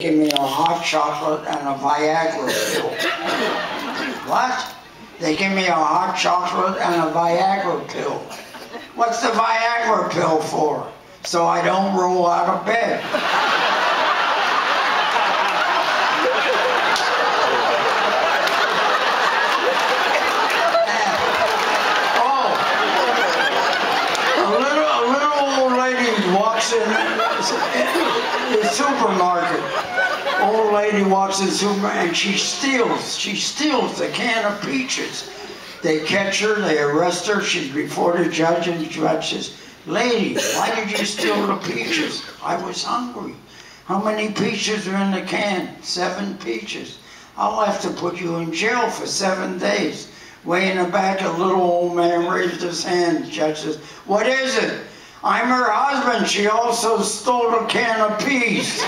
Give me a hot chocolate and a Viagra pill. What? They give me a hot chocolate and a Viagra pill. What's the Viagra pill for? So I don't roll out of bed. A little old lady walks in the supermarket. Old lady walks in the supermarket and she steals a can of peaches. They catch her, they arrest her, she's before the judge, and the judge says, "Lady, why did you steal the peaches?" "I was hungry." "How many peaches are in the can?" 7 peaches. "I'll have to put you in jail for 7 days. Way in the back, a little old man raised his hand. The judge says, "What is it?" "I'm her husband. She also stole a can of peas."